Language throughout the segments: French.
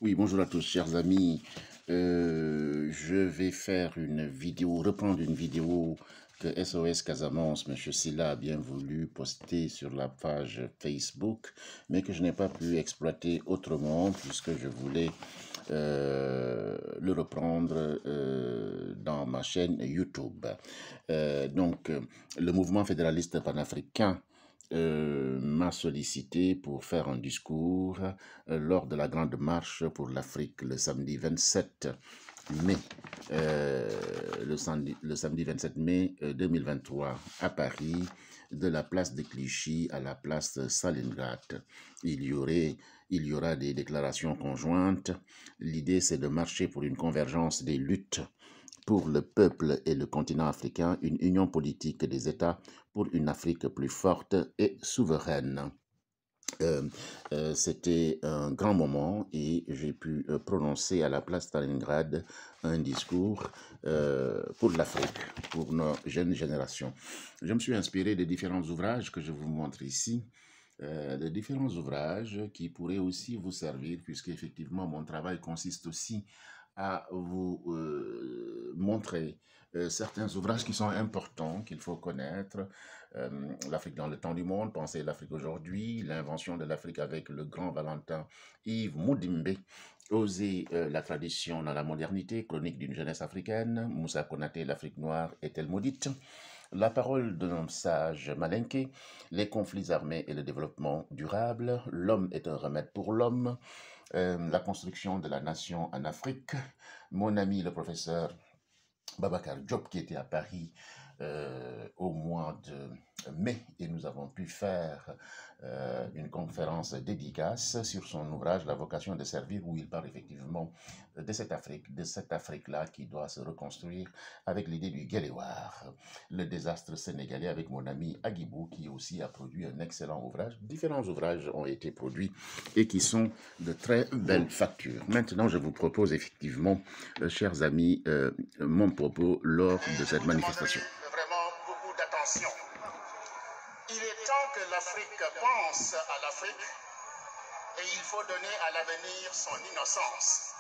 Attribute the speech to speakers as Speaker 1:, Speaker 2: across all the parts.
Speaker 1: Oui, bonjour à tous, chers amis. Je vais faire une vidéo, reprendre une vidéo que SOS Casamance, M. Silla a bien voulu poster sur la page Facebook, mais que je n'ai pas pu exploiter autrement puisque je voulais le reprendre dans ma chaîne YouTube. Le mouvement fédéraliste panafricain m'a sollicité pour faire un discours lors de la grande marche pour l'Afrique le samedi 27 mai, le samedi 27 mai 2023 à Paris, de la place de Clichy à la place Stalingrad. Il y aura des déclarations conjointes. L'idée, c'est de marcher pour une convergence des luttes pour le peuple et le continent africain, une union politique des États pour une Afrique plus forte et souveraine. C'était un grand moment et j'ai pu prononcer à la place Stalingrad un discours pour l'Afrique, pour nos jeunes générations. Je me suis inspiré des différents ouvrages que je vous montre ici, de différents ouvrages qui pourraient aussi vous servir, puisque effectivement mon travail consiste aussi à vous montrer certains ouvrages qui sont importants, qu'il faut connaître. L'Afrique dans le temps du monde, Penser l'Afrique aujourd'hui, L'invention de l'Afrique avec le grand Valentin Yves Moudimbe, Oser la tradition dans la modernité, Chronique d'une jeunesse africaine, Moussa Konaté, L'Afrique noire est-elle maudite? La parole d'un homme sage Malinké, Les conflits armés et le développement durable, L'homme est un remède pour l'homme, La construction de la nation en Afrique, mon ami le professeur Babacar Diop qui était à Paris au mois de mai et nous avons pu faire une conférence dédicace sur son ouvrage La vocation de servir, où il parle effectivement de cette Afrique-là qui doit se reconstruire avec l'idée du Guéléwar, le désastre sénégalais, avec mon ami Agibou qui aussi a produit un excellent ouvrage. Différents ouvrages ont été produits et qui sont de très belles factures. Maintenant, je vous propose effectivement, chers amis, mon propos lors de cette manifestation.
Speaker 2: Vraiment beaucoup d'attention. Il est temps que l'Afrique pense à l'Afrique et il faut donner à l'avenir son innocence.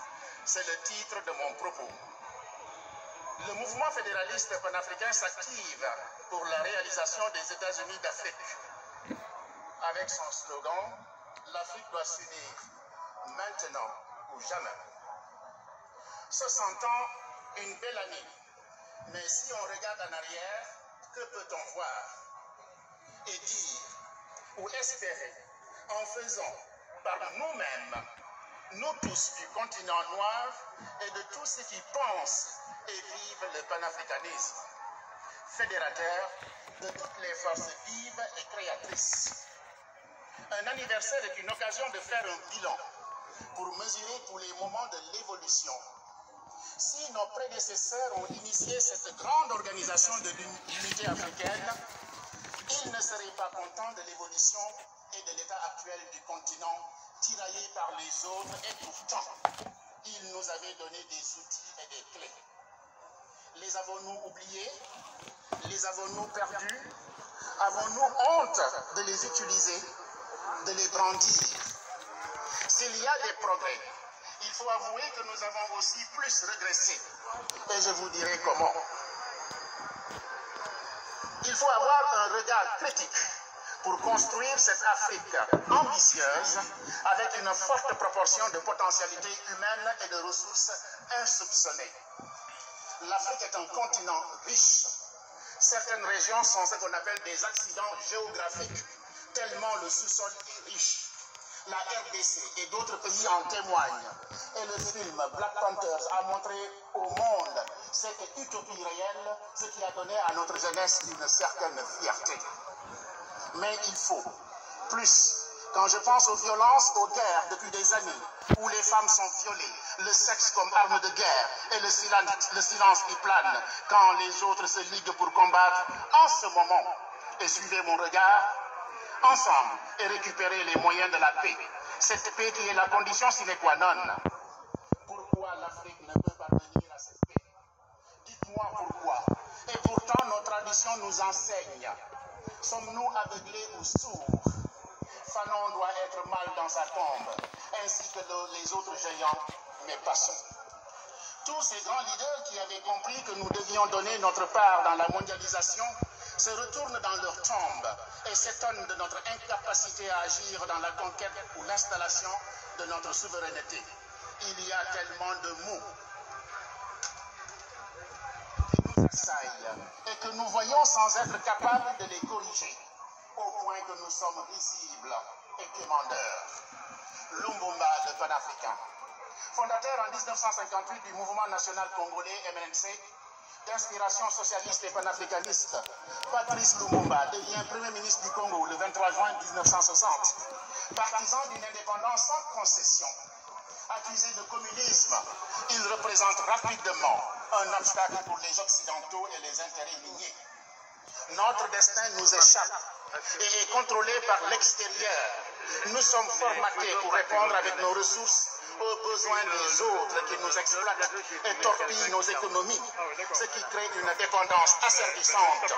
Speaker 2: C'est le titre de mon propos. Le mouvement fédéraliste panafricain s'active pour la réalisation des États-Unis d'Afrique. Avec son slogan, l'Afrique doit s'unir maintenant ou jamais. 60 ans, une belle année. Mais si on regarde en arrière, que peut-on voir et dire ou espérer en faisant par nous-mêmes, nous tous du continent noir et de tous ceux qui pensent et vivent le panafricanisme, fédérateur de toutes les forces vives et créatrices. Un anniversaire est une occasion de faire un bilan pour mesurer tous les moments de l'évolution. Si nos prédécesseurs ont initié cette grande organisation de l'unité africaine, ils ne seraient pas contents de l'évolution et de l'état actuel du continent, tiraillé par les autres, et pourtant, ils nous avaient donné des outils et des clés. Les avons-nous oubliés? Les avons-nous perdus? Avons-nous honte de les utiliser, de les brandir? S'il y a des progrès, il faut avouer que nous avons aussi plus régressé. Et je vous dirai comment. Il faut avoir un regard critique pour construire cette Afrique ambitieuse avec une forte proportion de potentialités humaines et de ressources insoupçonnées. L'Afrique est un continent riche. Certaines régions sont ce qu'on appelle des accidents géographiques, tellement le sous-sol est riche. La RDC et d'autres pays en témoignent. Et le film Black Panthers a montré au monde cette utopie réelle, ce qui a donné à notre jeunesse une certaine fierté. Mais il faut plus. Quand je pense aux violences, aux guerres depuis des années, où les femmes sont violées, le sexe comme arme de guerre et le silence qui plane quand les autres se liguent pour combattre, en ce moment, et suivez mon regard, ensemble et récupérer les moyens de la paix. Cette paix qui est la condition sine qua non. Pourquoi l'Afrique ne peut pas venir à cette paix? Dites-moi pourquoi. Et pourtant, nos traditions nous enseignent. Sommes-nous aveuglés ou sourds Fanon doit être mal dans sa tombe, ainsi que les autres géants, mais passons. Tous ces grands leaders qui avaient compris que nous devions donner notre part dans la mondialisation se retournent dans leur tombe et s'étonnent de notre incapacité à agir dans la conquête ou l'installation de notre souveraineté. Il y a tellement de mots qui nous assaillent et que nous voyons sans être capables de les corriger, au point que nous sommes risibles et quémandeurs. Lumumba, le panafricain. Fondateur en 1958 du mouvement national congolais MNC, d'inspiration socialiste et panafricaniste, Patrice Lumumba devient Premier ministre du Congo le 23 juin 1960. Partisan d'une indépendance sans concession, accusé de communisme, il représente rapidement un obstacle pour les Occidentaux et les intérêts miniers. Notre destin nous échappe et est contrôlé par l'extérieur. Nous sommes formatés pour répondre avec nos ressources aux besoins des autres qui nous exploitent et torpillent nos économies, ce qui crée une dépendance asservissante.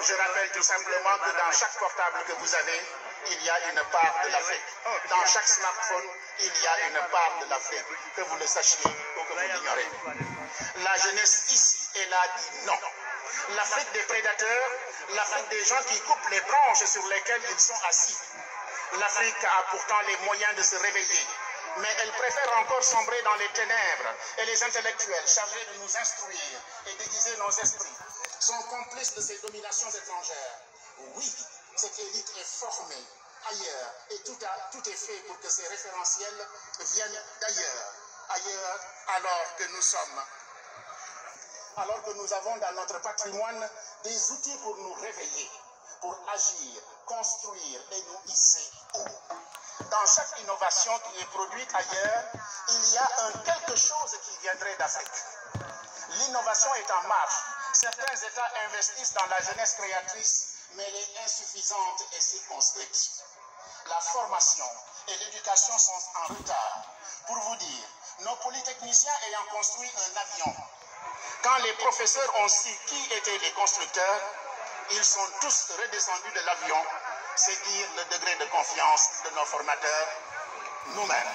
Speaker 2: Je rappelle tout simplement que dans chaque portable que vous avez, il y a une part de l'Afrique. Dans chaque smartphone, il y a une part de l'Afrique, que vous le sachiez ou que vous l'ignorez. La jeunesse ici et là dit non. L'Afrique des prédateurs, l'Afrique des gens qui coupent les branches sur lesquelles ils sont assis. L'Afrique a pourtant les moyens de se réveiller, mais elle préfère encore sombrer dans les ténèbres, et les intellectuels chargés de nous instruire et d'aiguiser nos esprits sont complices de ces dominations étrangères. Oui, cette élite est formée ailleurs, et tout est fait pour que ces référentiels viennent d'ailleurs, alors que nous avons dans notre patrimoine des outils pour nous réveiller, pour agir, construire et nous hisser haut. Dans chaque innovation qui est produite ailleurs, il y a quelque chose qui viendrait d'Afrique. L'innovation est en marche. Certains États investissent dans la jeunesse créatrice, mais elle est insuffisante et circonscrite. La formation et l'éducation sont en retard. Pour vous dire, nos polytechniciens ayant construit un avion, quand les professeurs ont su qui étaient les constructeurs, ils sont tous redescendus de l'avion. C'est dire le degré de confiance de nos formateurs nous-mêmes.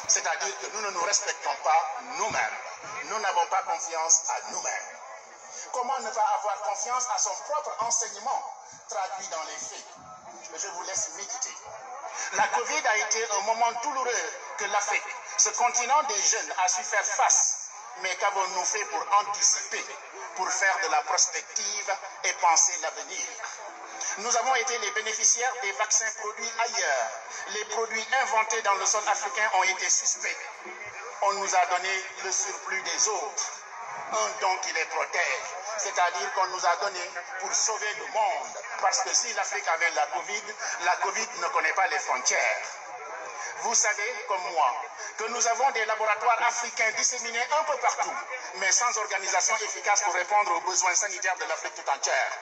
Speaker 2: C'est-à-dire que nous ne nous respectons pas nous-mêmes. Nous n'avons pas confiance à nous-mêmes. Comment ne pas avoir confiance à son propre enseignement traduit dans les faits? Je vous laisse méditer. La Covid a été un moment douloureux que l'Afrique, ce continent des jeunes, a su faire face. Mais qu'avons-nous fait pour anticiper, pour faire de la prospective et penser l'avenir? Nous avons été les bénéficiaires des vaccins produits ailleurs. Les produits inventés dans le sol africain ont été suspects. On nous a donné le surplus des autres, un don qui les protège. C'est-à-dire qu'on nous a donné pour sauver le monde. Parce que si l'Afrique avait la Covid ne connaît pas les frontières. Vous savez, comme moi, que nous avons des laboratoires africains disséminés un peu partout, mais sans organisation efficace pour répondre aux besoins sanitaires de l'Afrique tout entière.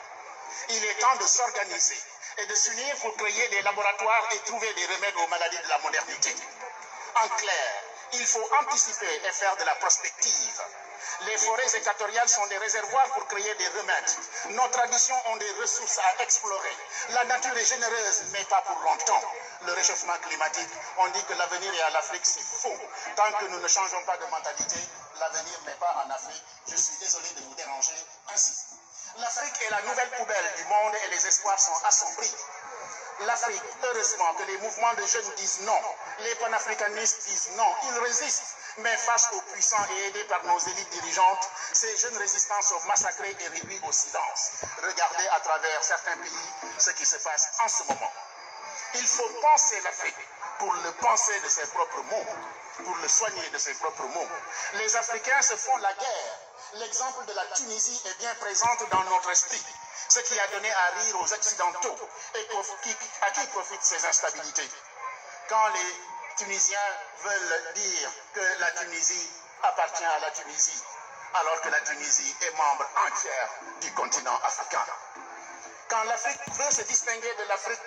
Speaker 2: Il est temps de s'organiser et de s'unir pour créer des laboratoires et trouver des remèdes aux maladies de la modernité. En clair, il faut anticiper et faire de la prospective. Les forêts équatoriales sont des réservoirs pour créer des remèdes. Nos traditions ont des ressources à explorer. La nature est généreuse, mais pas pour longtemps. Le réchauffement climatique, on dit que l'avenir est à l'Afrique, c'est faux. Tant que nous ne changeons pas de mentalité, l'avenir n'est pas en Afrique. Je suis désolé de vous déranger ainsi. L'Afrique est la nouvelle poubelle du monde et les espoirs sont assombris. L'Afrique, heureusement que les mouvements de jeunes disent non, les panafricanistes disent non, ils résistent. Mais face aux puissants et aidés par nos élites dirigeantes, ces jeunes résistants sont massacrés et réduits au silence. Regardez à travers certains pays ce qui se passe en ce moment. Il faut penser l'Afrique pour le penser de ses propres mots, pour le soigner de ses propres mots. Les Africains se font la guerre. L'exemple de la Tunisie est bien présent dans notre esprit, ce qui a donné à rire aux Occidentaux et à qui profitent ces instabilités. Quand les Tunisiens veulent dire que la Tunisie appartient à la Tunisie, alors que la Tunisie est membre entière du continent africain. Quand l'Afrique veut se distinguer de l'Afrique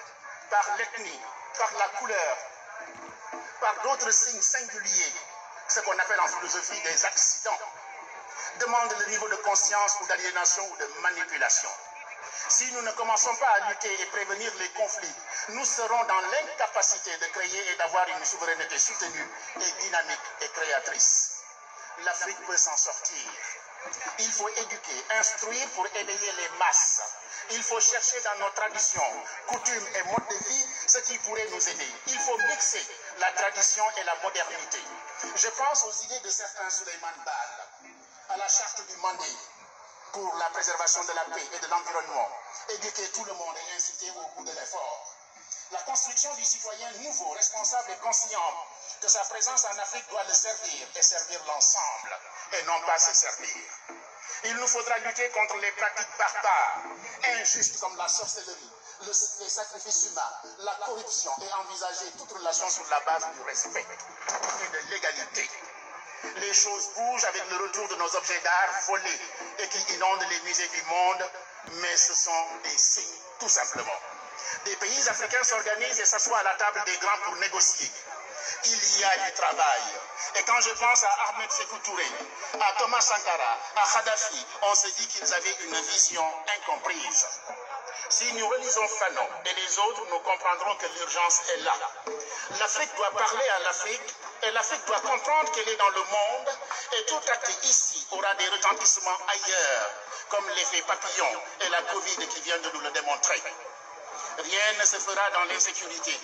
Speaker 2: par l'ethnie, par la couleur, par d'autres signes singuliers, ce qu'on appelle en philosophie des accidents, demande le niveau de conscience ou d'aliénation ou de manipulation. Si nous ne commençons pas à lutter et prévenir les conflits, nous serons dans l'incapacité de créer et d'avoir une souveraineté soutenue et dynamique et créatrice. L'Afrique peut s'en sortir. Il faut éduquer, instruire pour éveiller les masses. Il faut chercher dans nos traditions, coutumes et modes de vie ce qui pourrait nous aider. Il faut mixer la tradition et la modernité. Je pense aux idées de certains Souleymane Baal, à la charte du Mandé pour la préservation de la paix et de l'environnement. Éduquer tout le monde et inciter au bout de l'effort. La construction du citoyen nouveau, responsable et conscient que sa présence en Afrique doit le servir et servir l'ensemble et non pas se servir. Il nous faudra lutter contre les pratiques barbares, injustes comme la sorcellerie, les sacrifices humains, la corruption et envisager toute relation sur la base du respect et de l'égalité. Les choses bougent avec le retour de nos objets d'art volés et qui inondent les musées du monde, mais ce sont des signes tout simplement. Des pays africains s'organisent et s'assoient à la table des grands pour négocier. Il y a du travail. Et quand je pense à Ahmed Sékou Touré, à Thomas Sankara, à Kadhafi, on se dit qu'ils avaient une vision incomprise. Si nous relisons Fanon et les autres, nous comprendrons que l'urgence est là. L'Afrique doit parler à l'Afrique et l'Afrique doit comprendre qu'elle est dans le monde et tout acte ici aura des retentissements ailleurs, comme l'effet papillon et la Covid qui vient de nous le démontrer. Rien ne se fera dans l'insécurité.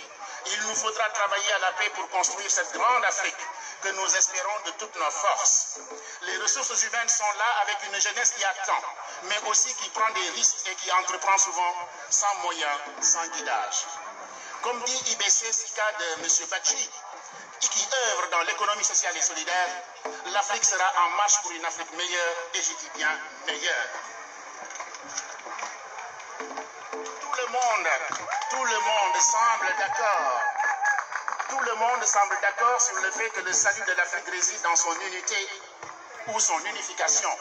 Speaker 2: Il nous faudra travailler à la paix pour construire cette grande Afrique que nous espérons de toutes nos forces. Les ressources humaines sont là avec une jeunesse qui attend, mais aussi qui prend des risques et qui entreprend souvent sans moyens, sans guidage. Comme dit IBC Sika de M. Bachi, qui œuvre dans l'économie sociale et solidaire, l'Afrique sera en marche pour une Afrique meilleure, et je dis bien meilleure. Tout le monde semble d'accord. Tout le monde semble d'accord sur le fait que le salut de l'Afrique réside dans son unité ou son unification.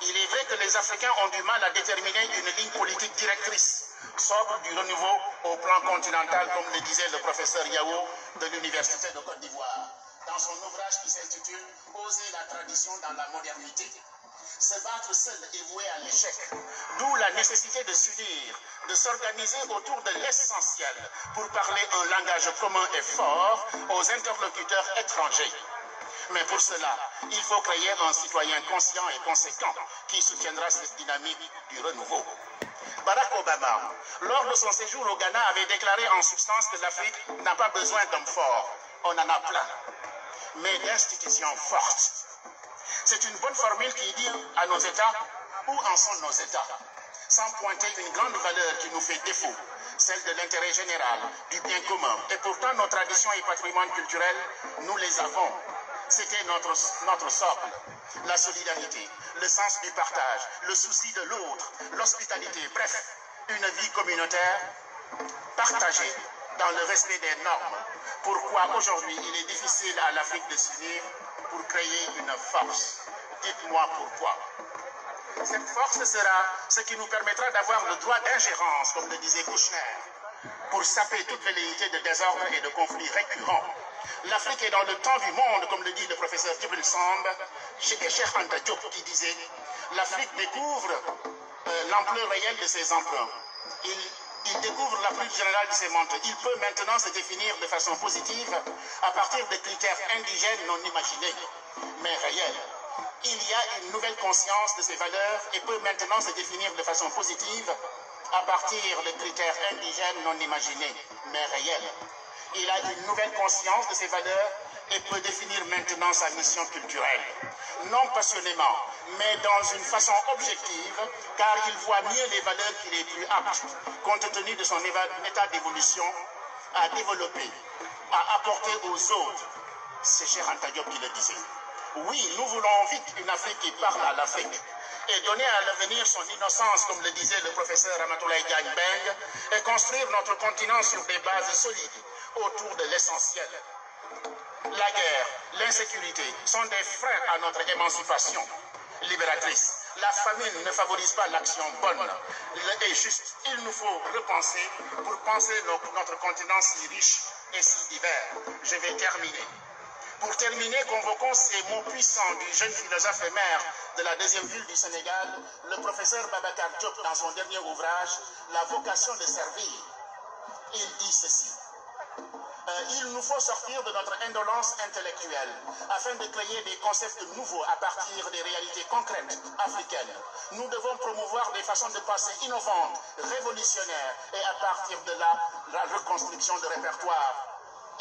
Speaker 2: Il est vrai que les Africains ont du mal à déterminer une ligne politique directrice, sobre du renouveau au plan continental, comme le disait le professeur Yao de l'Université de Côte d'Ivoire, dans son ouvrage qui s'intitule « Oser la tradition dans la modernité ». Se battre seul est voué à l'échec, d'où la nécessité de s'unir, de s'organiser autour de l'essentiel pour parler un langage commun et fort aux interlocuteurs étrangers. Mais pour cela, il faut créer un citoyen conscient et conséquent qui soutiendra cette dynamique du renouveau. Barack Obama, lors de son séjour au Ghana, avait déclaré en substance que l'Afrique n'a pas besoin d'hommes forts, on en a plein, mais d'institutions fortes. C'est une bonne formule qui dit à nos États où en sont nos États, sans pointer une grande valeur qui nous fait défaut, celle de l'intérêt général, du bien commun. Et pourtant, nos traditions et patrimoines culturels, nous les avons. C'était notre socle. La solidarité, le sens du partage, le souci de l'autre, l'hospitalité, bref, une vie communautaire partagée dans le respect des normes. Pourquoi aujourd'hui il est difficile à l'Afrique de s'unir pour créer une force? Dites-moi pourquoi. Cette force sera ce qui nous permettra d'avoir le droit d'ingérence, comme le disait Kouchner, pour saper toute velléité de désordre et de conflits récurrents. L'Afrique est dans le temps du monde, comme le dit le professeur Djibril Samb, et Cheikh Anta Diop qui disait « L'Afrique découvre l'ampleur réelle de ses emprunts. Il découvre la plus générale de ses montres. Il peut maintenant se définir de façon positive à partir de critères indigènes non imaginés, mais réels. Il y a une nouvelle conscience de ses valeurs et peut maintenant se définir de façon positive à partir de critères indigènes non imaginés, mais réels. Il a une nouvelle conscience de ses valeurs et peut définir maintenant sa mission culturelle. Non passionnément, mais dans une façon objective, car il voit mieux les valeurs qu'il est plus apte, compte tenu de son état d'évolution, à développer, à apporter aux autres. C'est Cheikh Anta Diop qui le disait. Oui, nous voulons vite une Afrique qui parle à l'Afrique et donner à l'avenir son innocence, comme le disait le professeur Ramatoulaye Diagne Beng, et construire notre continent sur des bases solides autour de l'essentiel. La guerre, l'insécurité sont des freins à notre émancipation libératrice. La famine ne favorise pas l'action bonne et juste. Il nous faut repenser pour penser notre continent si riche et si divers. Je vais terminer. Pour terminer, convoquons ces mots puissants du jeune philosophe et maire de la deuxième ville du Sénégal, le professeur Babacar Diop, dans son dernier ouvrage, La vocation de servir. Il dit ceci. Il nous faut sortir de notre indolence intellectuelle afin de créer des concepts nouveaux à partir des réalités concrètes africaines. Nous devons promouvoir des façons de penser innovantes, révolutionnaires et à partir de là, la reconstruction de répertoires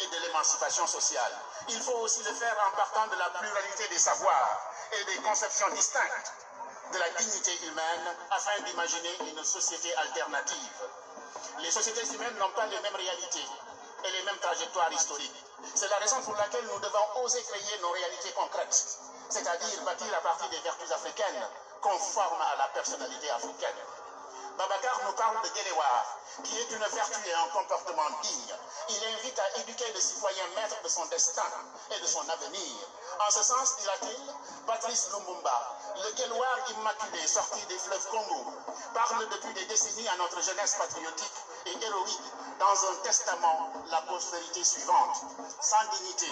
Speaker 2: et de l'émancipation sociale. Il faut aussi le faire en partant de la pluralité des savoirs et des conceptions distinctes de la dignité humaine afin d'imaginer une société alternative. Les sociétés humaines n'ont pas les mêmes réalités et les mêmes trajectoires historiques. C'est la raison pour laquelle nous devons oser créer nos réalités concrètes, c'est-à-dire bâtir à partir des vertus africaines conformes à la personnalité africaine. Babacar nous parle de Guéléwar, qui est une vertu et un comportement digne. Il invite à éduquer le citoyen maître de son destin et de son avenir. En ce sens, dira-t-il, Patrice Lumumba, le Guéloir immaculé sorti des fleuves Congo, parle depuis des décennies à notre jeunesse patriotique et héroïque dans un testament la postérité suivante. Sans dignité,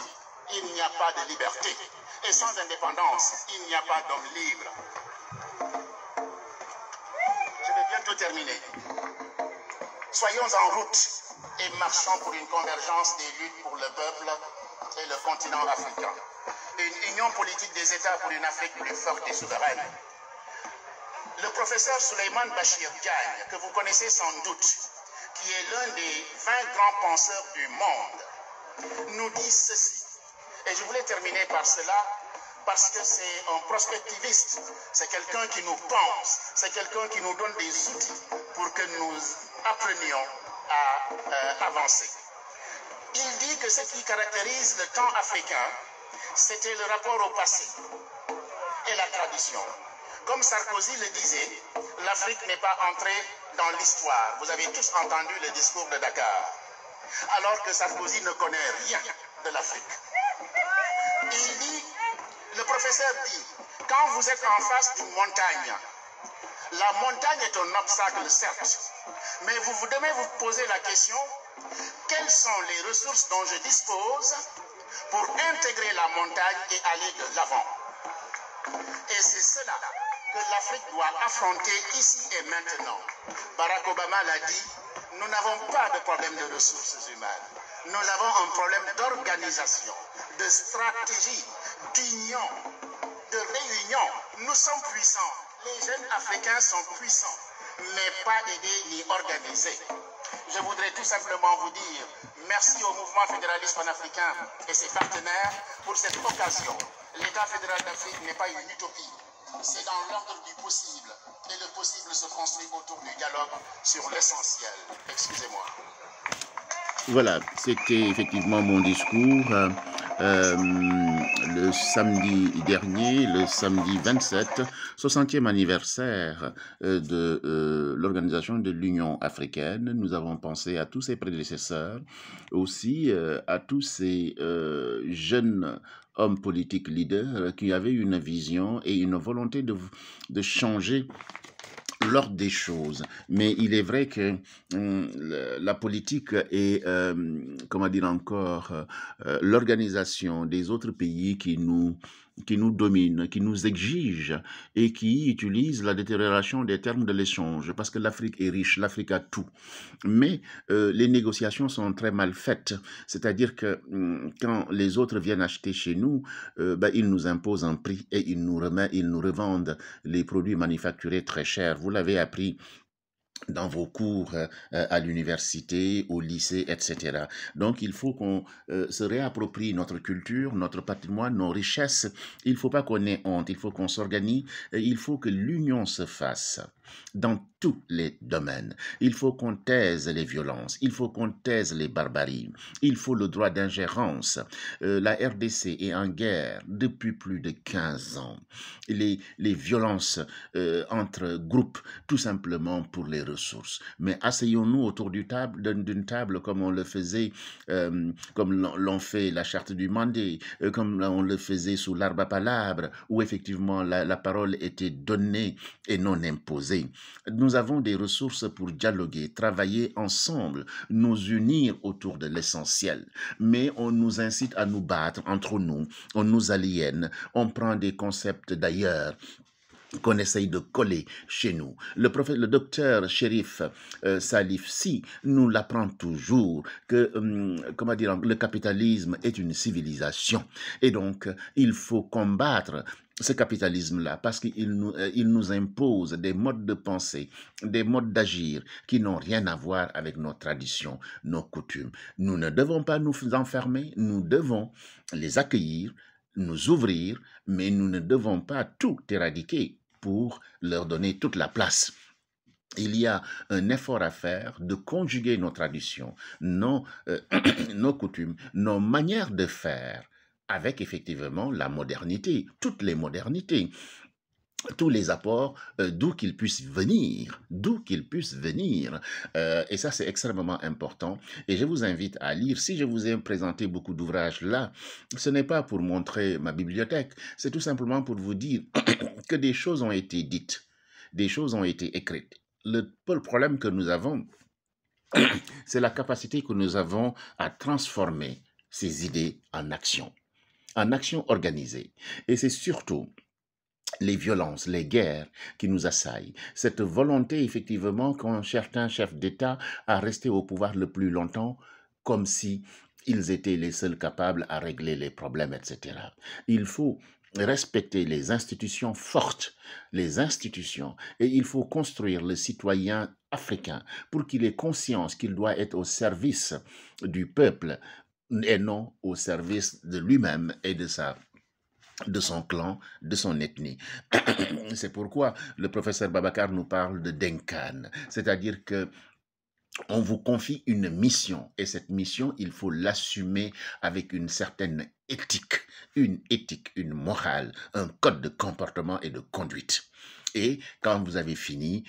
Speaker 2: il n'y a pas de liberté. Et sans indépendance, il n'y a pas d'homme libre. Je vais bientôt terminer. Soyons en route et marchons pour une convergence des luttes pour le peuple et le continent africain. Une union politique des États pour une Afrique plus forte et souveraine. Le professeur Souleymane Bachir Diagne, que vous connaissez sans doute, qui est l'un des 20 grands penseurs du monde, nous dit ceci. Et je voulais terminer par cela, parce que c'est un prospectiviste, c'est quelqu'un qui nous pense, c'est quelqu'un qui nous donne des outils pour que nous apprenions à avancer. Il dit que ce qui caractérise le temps africain, c'était le rapport au passé et la tradition. Comme Sarkozy le disait, l'Afrique n'est pas entrée dans l'histoire. Vous avez tous entendu le discours de Dakar, alors que Sarkozy ne connaît rien de l'Afrique. Il dit, le professeur dit, quand vous êtes en face d'une montagne, la montagne est un obstacle certes, mais vous devez vous poser la question, quelles sont les ressources dont je dispose pour intégrer la montagne et aller de l'avant? Et c'est cela que l'Afrique doit affronter ici et maintenant. Barack Obama l'a dit, nous n'avons pas de problème de ressources humaines. Nous avons un problème d'organisation, de stratégie, d'union, de réunion. Nous sommes puissants. Les jeunes Africains sont puissants, mais pas aidés ni organisés. Je voudrais tout simplement vous dire merci au mouvement fédéraliste panafricain et ses partenaires pour cette occasion. L'État fédéral d'Afrique n'est pas une utopie. C'est dans l'ordre du possible. Et le possible se construit autour du dialogue sur l'essentiel. Excusez-moi.
Speaker 1: Voilà, c'était effectivement mon discours le samedi dernier, le samedi 27, 60e anniversaire de l'organisation de l'Union africaine. Nous avons pensé à tous ses prédécesseurs, aussi à tous ces jeunes hommes politiques leaders qui avaient une vision et une volonté de changer l'ordre des choses. Mais il est vrai que la politique et, comment dire encore, l'organisation des autres pays qui nous dominent, qui nous exigent et qui utilisent la détérioration des termes de l'échange, parce que l'Afrique est riche, l'Afrique a tout. Mais les négociations sont très mal faites, c'est-à-dire que quand les autres viennent acheter chez nous, ils nous imposent un prix et ils nous revendent les produits manufacturés très chers. Vous l'avez appris dans vos cours à l'université, au lycée, etc. Donc, il faut qu'on se réapproprie notre culture, notre patrimoine, nos richesses. Il ne faut pas qu'on ait honte, il faut qu'on s'organise, il faut que l'union se fasse dans tous les domaines. Il faut qu'on taise les violences, il faut qu'on taise les barbaries, il faut le droit d'ingérence. La RDC est en guerre depuis plus de 15 ans. Les violences entre groupes, tout simplement pour les ressources. Mais asseyons-nous autour d'une table comme on le faisait, comme l'on fait la charte du Mandé, comme on le faisait sous l'arbre à palabre, où effectivement la parole était donnée et non imposée. Nous avons des ressources pour dialoguer, travailler ensemble, nous unir autour de l'essentiel. Mais on nous incite à nous battre entre nous, on nous aliène, on prend des concepts d'ailleurs qu'on essaye de coller chez nous. Le docteur Chérif Salif Si nous l'apprend toujours que, comment dire, le capitalisme est une civilisation. Et donc, il faut combattre ce capitalisme-là parce qu'il nous impose des modes de pensée, des modes d'agir qui n'ont rien à voir avec nos traditions, nos coutumes. Nous ne devons pas nous enfermer, nous devons les accueillir, nous ouvrir, mais nous ne devons pas tout éradiquer pour leur donner toute la place. Il y a un effort à faire de conjuguer nos traditions, nos coutumes, nos manières de faire avec effectivement la modernité, toutes les modernités, tous les apports, d'où qu'ils puissent venir, et ça c'est extrêmement important, et je vous invite à lire. Si je vous ai présenté beaucoup d'ouvrages là, ce n'est pas pour montrer ma bibliothèque, c'est tout simplement pour vous dire que des choses ont été dites, des choses ont été écrites. Le problème que nous avons, c'est la capacité que nous avons à transformer ces idées en action organisée, et c'est surtout les violences, les guerres qui nous assaillent, cette volonté effectivement qu'ont certains chefs d'État à rester au pouvoir le plus longtemps, comme si ils étaient les seuls capables à régler les problèmes, etc. Il faut respecter les institutions fortes, les institutions, et il faut construire le citoyen africain pour qu'il ait conscience qu'il doit être au service du peuple et non au service de lui-même et de son clan, de son ethnie. C'est pourquoi le professeur Babacar nous parle de Denkan, c'est-à-dire que on vous confie une mission, et cette mission, il faut l'assumer avec une certaine éthique, une morale, un code de comportement et de conduite. Et quand vous avez fini,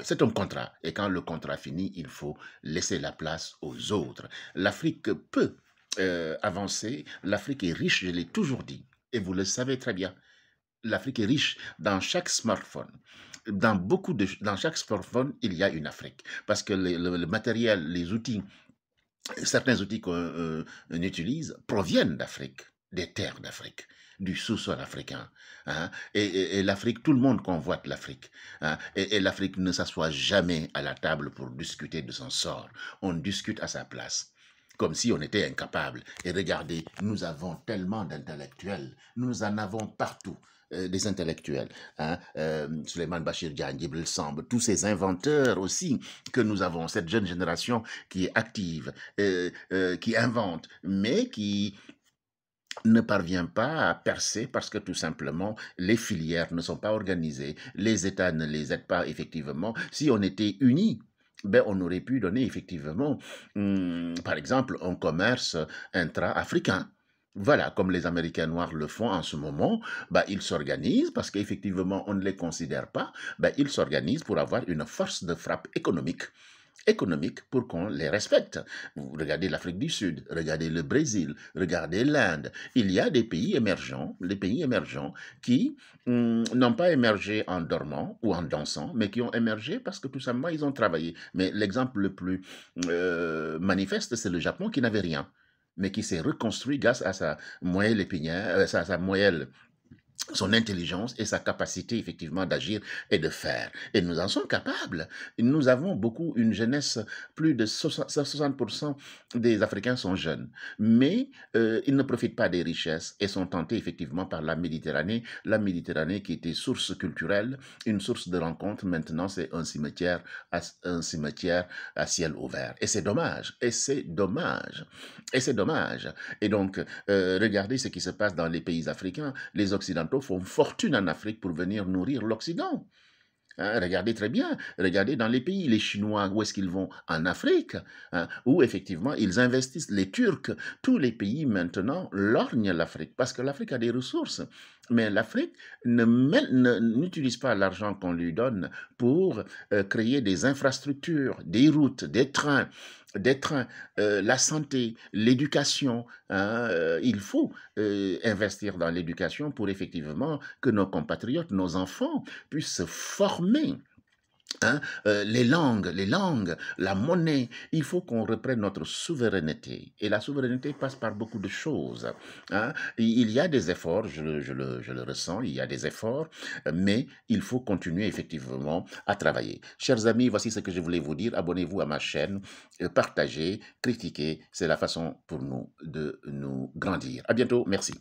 Speaker 1: c'est un contrat, et quand le contrat finit, il faut laisser la place aux autres. L'Afrique peut avancer, l'Afrique est riche, je l'ai toujours dit, et vous le savez très bien. L'Afrique est riche dans chaque smartphone. Dans chaque smartphone, il y a une Afrique. Parce que le matériel, les outils, certains outils qu'on utilise proviennent d'Afrique, des terres d'Afrique, du sous-sol africain. Hein? Et l'Afrique, tout le monde convoite l'Afrique. Hein? Et l'Afrique ne s'assoit jamais à la table pour discuter de son sort. On discute à sa place, comme si on était incapable. Et regardez, nous avons tellement d'intellectuels, nous en avons partout. Des intellectuels, hein, Souleymane Bachir Diagne, Djibril Samb, tous ces inventeurs aussi que nous avons, cette jeune génération qui est active, qui invente, mais qui ne parvient pas à percer parce que tout simplement les filières ne sont pas organisées, les États ne les aident pas effectivement. Si on était unis, ben on aurait pu donner effectivement, par exemple, un commerce intra-africain. Voilà, comme les Américains noirs le font en ce moment, bah, ils s'organisent parce qu'effectivement, on ne les considère pas, bah, ils s'organisent pour avoir une force de frappe économique pour qu'on les respecte. Vous regardez l'Afrique du Sud, regardez le Brésil, regardez l'Inde. Il y a des pays émergents, les pays émergents qui n'ont pas émergé en dormant ou en dansant, mais qui ont émergé parce que tout simplement, ils ont travaillé. Mais l'exemple le plus manifeste, c'est le Japon qui n'avait rien, mais qui s'est reconstruit grâce à sa moelle épinière, sa moelle, son intelligence et sa capacité effectivement d'agir et de faire. Et nous en sommes capables. Nous avons une jeunesse, plus de 60% des Africains sont jeunes, mais ils ne profitent pas des richesses et sont tentés effectivement par la Méditerranée qui était source culturelle, une source de rencontre. Maintenant, c'est un cimetière à ciel ouvert. Et c'est dommage. Et donc, regardez ce qui se passe dans les pays africains. Les Occidentaux font fortune en Afrique pour venir nourrir l'Occident. Hein, regardez très bien, regardez dans les pays, les Chinois, où est-ce qu'ils vont? En Afrique, hein, où effectivement ils investissent. Les Turcs, tous les pays maintenant lorgnent l'Afrique parce que l'Afrique a des ressources. Mais l'Afrique n'utilise pas l'argent qu'on lui donne pour créer des infrastructures, des routes, des trains, la santé, l'éducation. Hein, il faut investir dans l'éducation pour effectivement que nos compatriotes, nos enfants puissent se former. Hein, les langues, la monnaie, il faut qu'on reprenne notre souveraineté. Et la souveraineté passe par beaucoup de choses. Hein. Il y a des efforts, je le ressens, il y a des efforts, mais il faut continuer effectivement à travailler. Chers amis, voici ce que je voulais vous dire. Abonnez-vous à ma chaîne, partagez, critiquez. C'est la façon pour nous de nous grandir. À bientôt, merci.